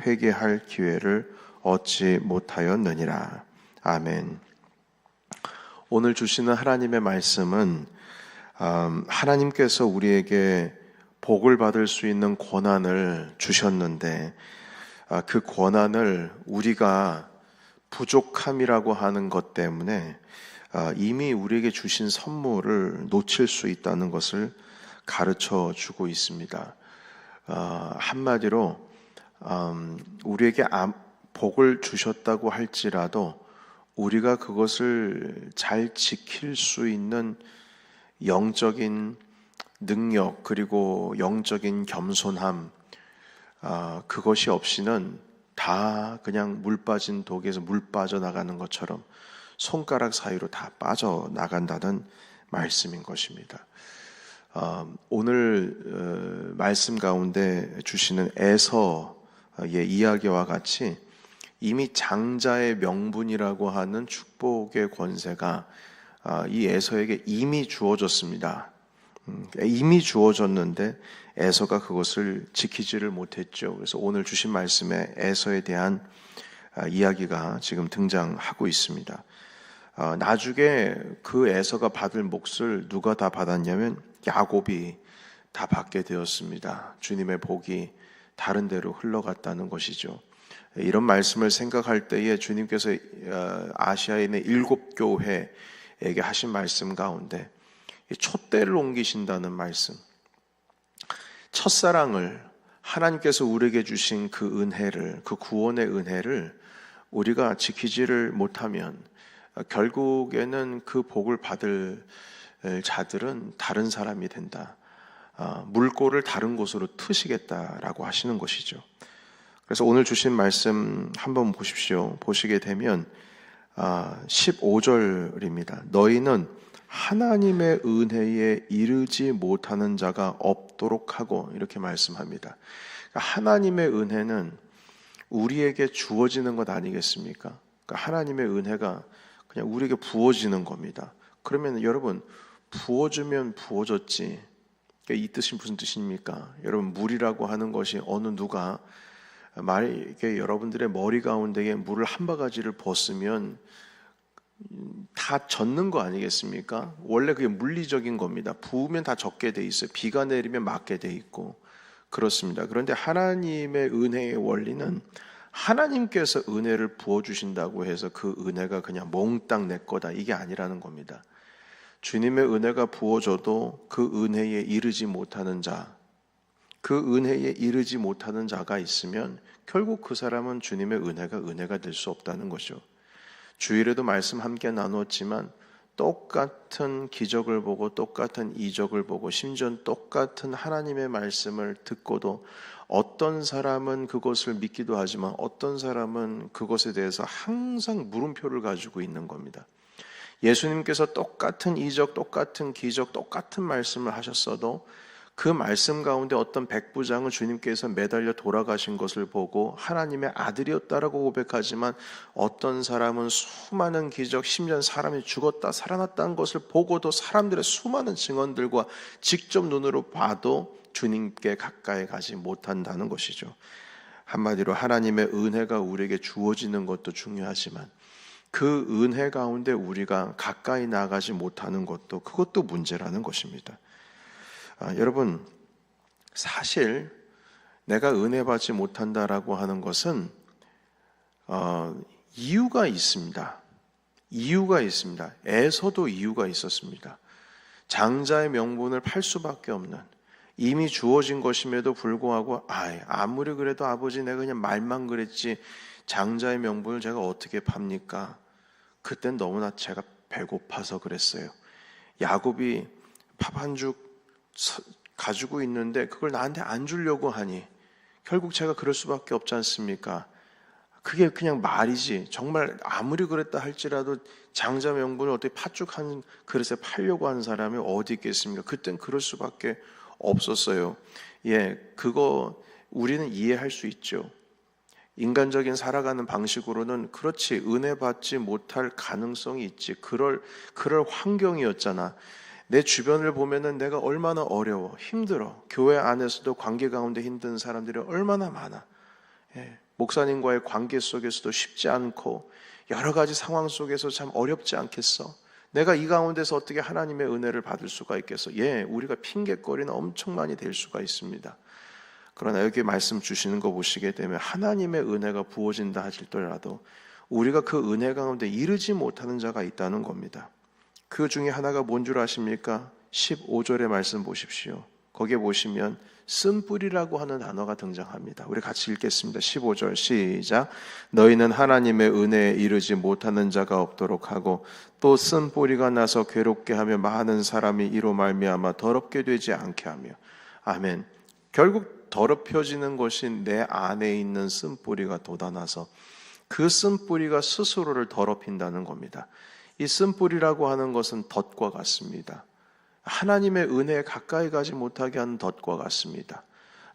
회개할 기회를 얻지 못하였느니라. 아멘. 오늘 주시는 하나님의 말씀은 하나님께서 우리에게 복을 받을 수 있는 권한을 주셨는데 그 권한을 우리가 부족함이라고 하는 것 때문에 이미 우리에게 주신 선물을 놓칠 수 있다는 것을 가르쳐 주고 있습니다. 한마디로 우리에게 복을 주셨다고 할지라도 우리가 그것을 잘 지킬 수 있는 영적인 능력 그리고 영적인 겸손함 그것이 없이는 다 그냥 물 빠진 독에서 물 빠져나가는 것처럼 손가락 사이로 다 빠져나간다는 말씀인 것입니다. 오늘 말씀 가운데 주시는 에서의 이야기와 같이 이미 장자의 명분이라고 하는 축복의 권세가 이 에서에게 이미 주어졌습니다. 이미 주어졌는데 에서가 그것을 지키지를 못했죠. 그래서 오늘 주신 말씀에 에서에 대한 이야기가 지금 등장하고 있습니다. 나중에 그 에서가 받을 몫을 누가 다 받았냐면 야곱이 다 받게 되었습니다. 주님의 복이 다른 데로 흘러갔다는 것이죠. 이런 말씀을 생각할 때에 주님께서 아시아에 있는 7교회에게 하신 말씀 가운데 촛대를 옮기신다는 말씀, 첫사랑을 하나님께서 우리에게 주신 그 은혜를, 그 구원의 은혜를 우리가 지키지를 못하면 결국에는 그 복을 받을 자들은 다른 사람이 된다. 물꼬를 다른 곳으로 트시겠다라고 하시는 것이죠. 그래서 오늘 주신 말씀 한번 보십시오. 보시게 되면 15절입니다. 너희는 하나님의 은혜에 이르지 못하는 자가 없도록 하고 이렇게 말씀합니다. 하나님의 은혜는 우리에게 주어지는 것 아니겠습니까? 그러니까 하나님의 은혜가 그냥 우리에게 부어지는 겁니다. 그러면 여러분 부어주면 부어졌지. 이 뜻이 무슨 뜻입니까? 여러분 물이라고 하는 것이 어느 누가 만약에 여러분들의 머리 가운데에 물을 한 바가지를 벗으면 다 젖는 거 아니겠습니까? 원래 그게 물리적인 겁니다. 부으면 다 젖게 돼 있어요. 비가 내리면 막게 돼 있고 그렇습니다. 그런데 하나님의 은혜의 원리는 하나님께서 은혜를 부어주신다고 해서 그 은혜가 그냥 몽땅 내 거다 이게 아니라는 겁니다. 주님의 은혜가 부어져도 그 은혜에 이르지 못하는 자, 그 은혜에 이르지 못하는 자가 있으면 결국 그 사람은 주님의 은혜가 될 수 없다는 것이죠. 주일에도 말씀 함께 나눴지만 똑같은 기적을 보고 똑같은 이적을 보고 심지어 똑같은 하나님의 말씀을 듣고도 어떤 사람은 그것을 믿기도 하지만 어떤 사람은 그것에 대해서 항상 물음표를 가지고 있는 겁니다. 예수님께서 똑같은 이적, 똑같은 기적, 똑같은 말씀을 하셨어도 그 말씀 가운데 어떤 백부장은 주님께서 매달려 돌아가신 것을 보고 하나님의 아들이었다라고 고백하지만 어떤 사람은 수많은 기적, 심지어 사람이 죽었다 살아났다는 것을 보고도 사람들의 수많은 증언들과 직접 눈으로 봐도 주님께 가까이 가지 못한다는 것이죠. 한마디로 하나님의 은혜가 우리에게 주어지는 것도 중요하지만 그 은혜 가운데 우리가 가까이 나가지 못하는 것도 그것도 문제라는 것입니다. 여러분 사실 내가 은혜 받지 못한다라고 하는 것은 이유가 있습니다. 이유가 있습니다. 에서도 이유가 있었습니다. 장자의 명분을 팔 수밖에 없는 이미 주어진 것임에도 불구하고 아무리 그래도 아버지 내가 그냥 말만 그랬지 장자의 명분을 제가 어떻게 팝니까? 그땐 너무나 제가 배고파서 그랬어요. 야곱이 밥 한 죽 가지고 있는데 그걸 나한테 안 주려고 하니 결국 제가 그럴 수밖에 없지 않습니까? 그게 그냥 말이지 정말 아무리 그랬다 할지라도 장자 명분을 어떻게 팥죽한 그릇에 팔려고 하는 사람이 어디 있겠습니까? 그땐 그럴 수밖에 없었어요. 그거 우리는 이해할 수 있죠. 인간적인 살아가는 방식으로는 그렇지 은혜 받지 못할 가능성이 있지. 그럴 환경이었잖아. 내 주변을 보면은 내가 얼마나 어려워, 힘들어. 교회 안에서도 관계 가운데 힘든 사람들이 얼마나 많아. 목사님과의 관계 속에서도 쉽지 않고 여러 가지 상황 속에서 참 어렵지 않겠어? 내가 이 가운데서 어떻게 하나님의 은혜를 받을 수가 있겠어? 예, 우리가 핑계거리는 엄청 많이 될 수가 있습니다. 그러나 여기 말씀 주시는 거 보시게 되면 하나님의 은혜가 부어진다 하실더라도 우리가 그 은혜 가운데 이르지 못하는 자가 있다는 겁니다. 그 중에 하나가 뭔 줄 아십니까? 15절의 말씀 보십시오. 거기에 보시면 쓴뿌리라고 하는 단어가 등장합니다. 우리 같이 읽겠습니다. 15절 시작. 너희는 하나님의 은혜에 이르지 못하는 자가 없도록 하고 또 쓴뿌리가 나서 괴롭게 하며 많은 사람이 이로 말미암아 더럽게 되지 않게 하며. 아멘. 결국 더럽혀지는 것이 내 안에 있는 쓴뿌리가 돋아나서 그 쓴뿌리가 스스로를 더럽힌다는 겁니다. 이 쓴뿌리라고 하는 것은 덫과 같습니다. 하나님의 은혜에 가까이 가지 못하게 하는 덫과 같습니다.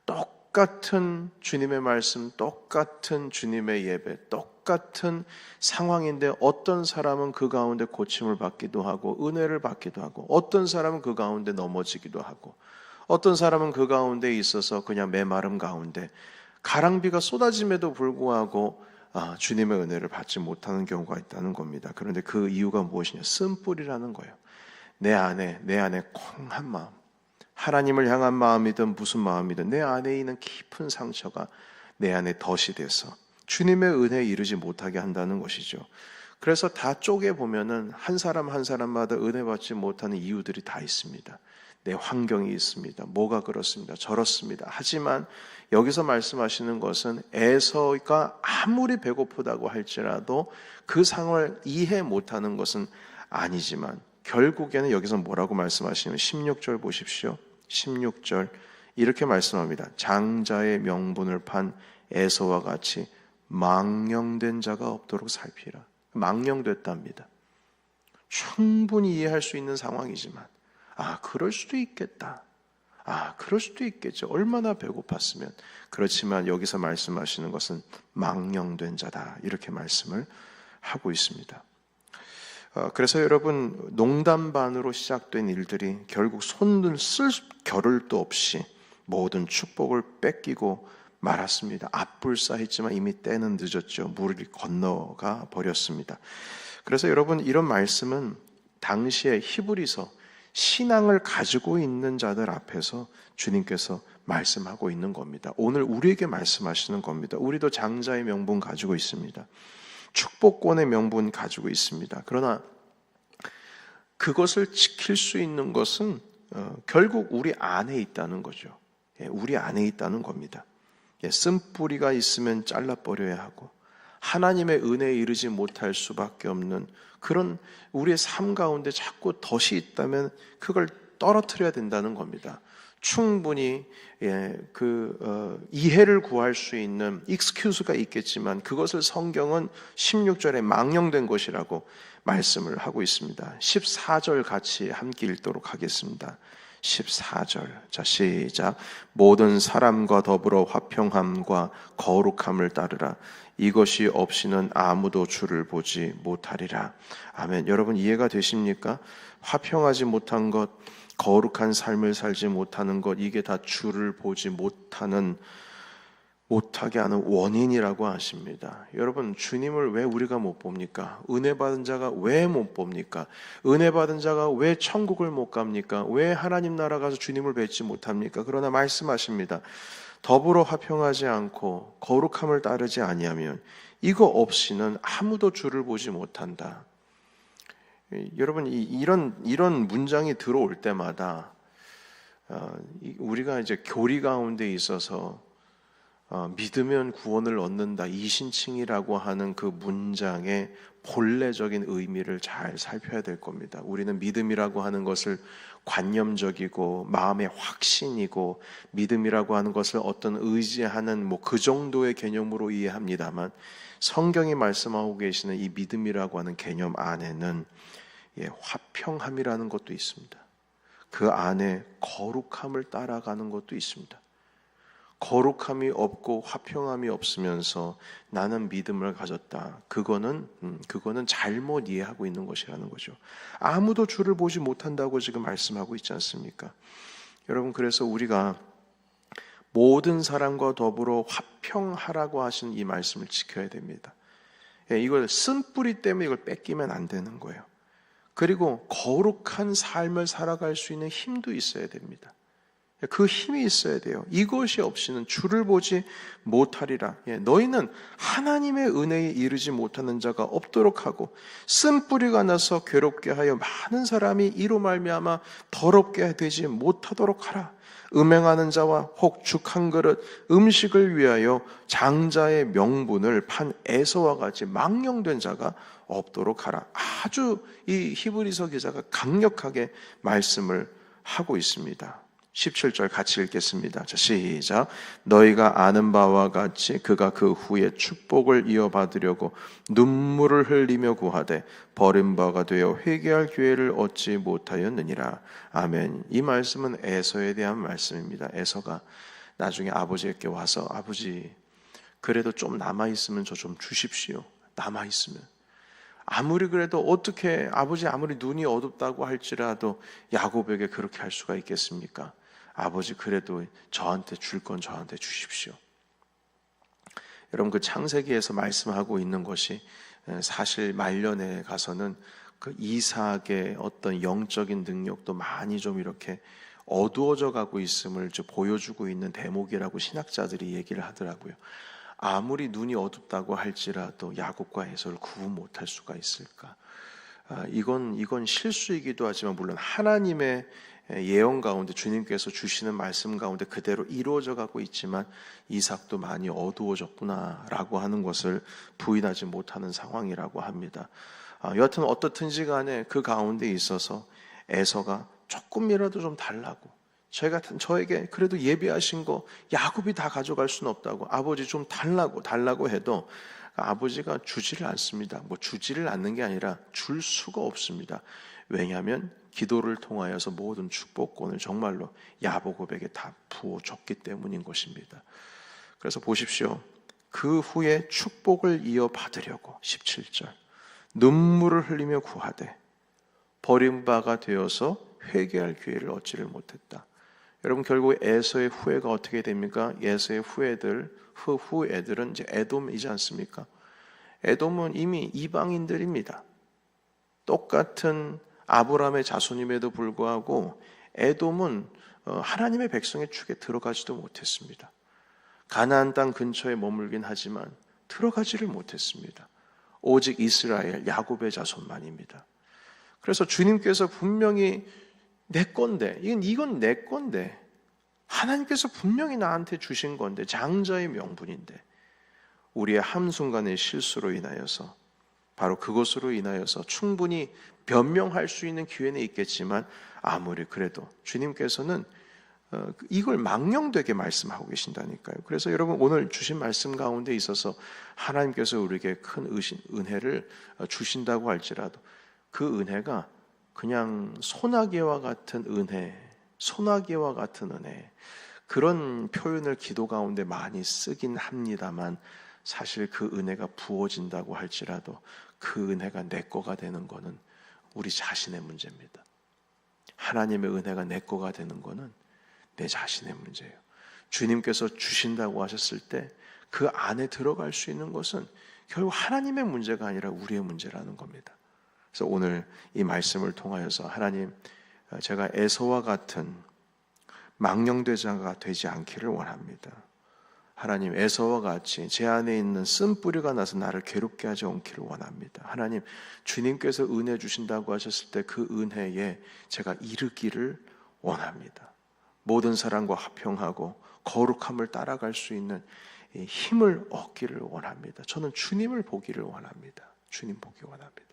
똑같은 주님의 말씀, 똑같은 주님의 예배, 똑같은 상황인데 어떤 사람은 그 가운데 고침을 받기도 하고 은혜를 받기도 하고 어떤 사람은 그 가운데 넘어지기도 하고 어떤 사람은 그 가운데 있어서 그냥 메마름 가운데 가랑비가 쏟아짐에도 불구하고 주님의 은혜를 받지 못하는 경우가 있다는 겁니다. 그런데 그 이유가 무엇이냐? 쓴뿌리라는 거예요. 내 안에 콩한 마음, 하나님을 향한 마음이든 무슨 마음이든 내 안에 있는 깊은 상처가 내 안에 덫이 돼서 주님의 은혜에 이르지 못하게 한다는 것이죠. 그래서 다 쪼개보면은 한 사람 한 사람마다 은혜 받지 못하는 이유들이 다 있습니다. 내 환경이 있습니다. 뭐가 그렇습니다. 저렇습니다. 하지만 여기서 말씀하시는 것은 에서가 아무리 배고프다고 할지라도 그 상황을 이해 못하는 것은 아니지만 결국에는 여기서 뭐라고 말씀하시냐면 16절 보십시오. 16절 이렇게 말씀합니다. 장자의 명분을 판 에서와 같이 망령된 자가 없도록 살피라. 망령됐답니다. 충분히 이해할 수 있는 상황이지만 그럴 수도 있겠다. 그럴 수도 있겠죠. 얼마나 배고팠으면. 그렇지만 여기서 말씀하시는 것은 망령된 자다. 이렇게 말씀을 하고 있습니다. 그래서 여러분 농담 반으로 시작된 일들이 결국 손을 쓸 겨를도 없이 모든 축복을 뺏기고 말았습니다. 앞불싸했지만 이미 때는 늦었죠. 물이 건너가 버렸습니다. 그래서 여러분 이런 말씀은 당시에 히브리서 신앙을 가지고 있는 자들 앞에서 주님께서 말씀하고 있는 겁니다. 오늘 우리에게 말씀하시는 겁니다. 우리도 장자의 명분 가지고 있습니다. 축복권의 명분 가지고 있습니다. 그러나 그것을 지킬 수 있는 것은 결국 우리 안에 있다는 거죠. 우리 안에 있다는 겁니다. 쓴뿌리가 있으면 잘라버려야 하고 하나님의 은혜에 이르지 못할 수밖에 없는 그런 우리의 삶 가운데 자꾸 덫이 있다면 그걸 떨어뜨려야 된다는 겁니다. 충분히 이해를 구할 수 있는 익스큐즈가 있겠지만 그것을 성경은 16절에 망령된 것이라고 말씀을 하고 있습니다. 14절 같이 함께 읽도록 하겠습니다. 14절 자 시작. 모든 사람과 더불어 화평함과 거룩함을 따르라. 이것이 없이는 아무도 주를 보지 못하리라. 아멘. 여러분 이해가 되십니까? 화평하지 못한 것, 거룩한 삶을 살지 못하는 것, 이게 다 주를 보지 못하게 하는 원인이라고 하십니다. 여러분 주님을 왜 우리가 못 봅니까? 은혜 받은 자가 왜 못 봅니까? 은혜 받은 자가 왜 천국을 못 갑니까? 왜 하나님 나라 가서 주님을 뵙지 못합니까? 그러나 말씀하십니다. 더불어 화평하지 않고 거룩함을 따르지 아니하면 이거 없이는 아무도 주를 보지 못한다. 여러분 이런 문장이 들어올 때마다 우리가 이제 교리 가운데 있어서 믿으면 구원을 얻는다 이신칭이라고 하는 그 문장의 본래적인 의미를 잘 살펴야 될 겁니다. 우리는 믿음이라고 하는 것을 관념적이고 마음의 확신이고 믿음이라고 하는 것을 어떤 의지하는 그 정도의 개념으로 이해합니다만 성경이 말씀하고 계시는 이 믿음이라고 하는 개념 안에는 화평함이라는 것도 있습니다. 그 안에 거룩함을 따라가는 것도 있습니다. 거룩함이 없고 화평함이 없으면서 나는 믿음을 가졌다. 그거는 잘못 이해하고 있는 것이라는 거죠. 아무도 주를 보지 못한다고 지금 말씀하고 있지 않습니까? 여러분 그래서 우리가 모든 사람과 더불어 화평하라고 하신 이 말씀을 지켜야 됩니다. 이걸 쓴뿌리 때문에 이걸 뺏기면 안 되는 거예요. 그리고 거룩한 삶을 살아갈 수 있는 힘도 있어야 됩니다. 그 힘이 있어야 돼요. 이것이 없이는 주를 보지 못하리라. 너희는 하나님의 은혜에 이르지 못하는 자가 없도록 하고 쓴뿌리가 나서 괴롭게 하여 많은 사람이 이로 말미암아 더럽게 되지 못하도록 하라. 음행하는 자와 혹 죽 한 그릇 음식을 위하여 장자의 명분을 판 에서와 같이 망령된 자가 없도록 하라. 아주 이 히브리서 기자가 강력하게 말씀을 하고 있습니다. 17절 같이 읽겠습니다. 자, 시작. 너희가 아는 바와 같이 그가 그 후에 축복을 이어받으려고 눈물을 흘리며 구하되 버림바가 되어 회개할 기회를 얻지 못하였느니라. 아멘. 이 말씀은 에서에 대한 말씀입니다. 에서가 나중에 아버지에게 와서 아버지 그래도 좀 남아있으면 저 좀 주십시오. 남아있으면. 아무리 그래도 어떻게 아버지 아무리 눈이 어둡다고 할지라도 야곱에게 그렇게 할 수가 있겠습니까? 아버지 그래도 저한테 줄 건 저한테 주십시오. 여러분 그 창세기에서 말씀하고 있는 것이 사실 말년에 가서는 그 이삭의 어떤 영적인 능력도 많이 좀 이렇게 어두워져 가고 있음을 좀 보여주고 있는 대목이라고 신학자들이 얘기를 하더라고요. 아무리 눈이 어둡다고 할지라도 야곱과 에서를 구분 못할 수가 있을까? 이건 실수이기도 하지만 물론 하나님의 예언 가운데 주님께서 주시는 말씀 가운데 그대로 이루어져 가고 있지만 이삭도 많이 어두워졌구나라고 하는 것을 부인하지 못하는 상황이라고 합니다. 여하튼 어떻든지 간에 그 가운데 있어서 에서가 조금이라도 좀 달라고 저에게 그래도 예비하신 거 야곱이 다 가져갈 수는 없다고 아버지 좀 달라고 해도 아버지가 주지를 않습니다. 주지를 않는 게 아니라 줄 수가 없습니다. 왜냐하면 기도를 통하여서 모든 축복권을 정말로 야곱에게 다 부어줬기 때문인 것입니다. 그래서 보십시오. 그 후에 축복을 이어받으려고 17절 눈물을 흘리며 구하되 버림바가 되어서 회개할 기회를 얻지를 못했다. 여러분 결국 에서의 후예가 어떻게 됩니까? 에서의 후예들은 이제 에돔이지 않습니까? 에돔은 이미 이방인들입니다. 똑같은 아브라함의 자손임에도 불구하고 에돔은 하나님의 백성의 축에 들어가지도 못했습니다. 가나안 땅 근처에 머물긴 하지만 들어가지를 못했습니다. 오직 이스라엘, 야곱의 자손만입니다. 그래서 주님께서 분명히 내 건데, 이건 내 건데, 하나님께서 분명히 나한테 주신 건데, 장자의 명분인데, 우리의 한순간의 실수로 인하여서 바로 그것으로 인하여서 충분히 변명할 수 있는 기회는 있겠지만 아무리 그래도 주님께서는 이걸 망령되게 말씀하고 계신다니까요. 그래서 여러분 오늘 주신 말씀 가운데 있어서 하나님께서 우리에게 큰 은혜를 주신다고 할지라도 그 은혜가 그냥 소나기와 같은 은혜, 그런 표현을 기도 가운데 많이 쓰긴 합니다만 사실 그 은혜가 부어진다고 할지라도 그 은혜가 내 거가 되는 거는 우리 자신의 문제입니다. 하나님의 은혜가 내 거가 되는 거는 내 자신의 문제예요. 주님께서 주신다고 하셨을 때 그 안에 들어갈 수 있는 것은 결국 하나님의 문제가 아니라 우리의 문제라는 겁니다. 그래서 오늘 이 말씀을 통하여서 하나님, 제가 에서와 같은 망령되자가 되지 않기를 원합니다. 하나님, 에서와 같이 제 안에 있는 쓴뿌리가 나서 나를 괴롭게 하지 않기를 원합니다. 하나님, 주님께서 은혜 주신다고 하셨을 때 그 은혜에 제가 이르기를 원합니다. 모든 사람과 화평하고 거룩함을 따라갈 수 있는 힘을 얻기를 원합니다. 저는 주님을 보기를 원합니다. 주님 보기 원합니다.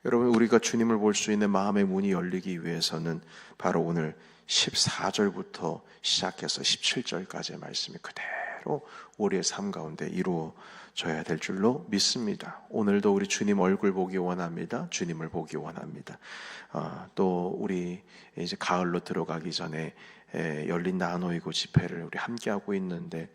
여러분, 우리가 주님을 볼 수 있는 마음의 문이 열리기 위해서는 바로 오늘 14절부터 시작해서 17절까지의 말씀이 그대로 우리의 삶 가운데 이루어져야 될 줄로 믿습니다. 오늘도 우리 주님 얼굴 보기 원합니다. 주님을 보기 원합니다. 또 우리 이제 가을로 들어가기 전에 열린 나노이고 집회를 우리 함께하고 있는데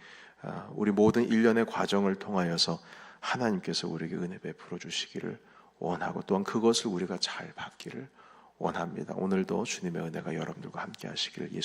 우리 모든 일련의 과정을 통하여서 하나님께서 우리에게 은혜 베풀어 주시기를 원하고 또한 그것을 우리가 잘 받기를 원합니다. 오늘도 주님의 은혜가 여러분들과 함께 하시기를 예수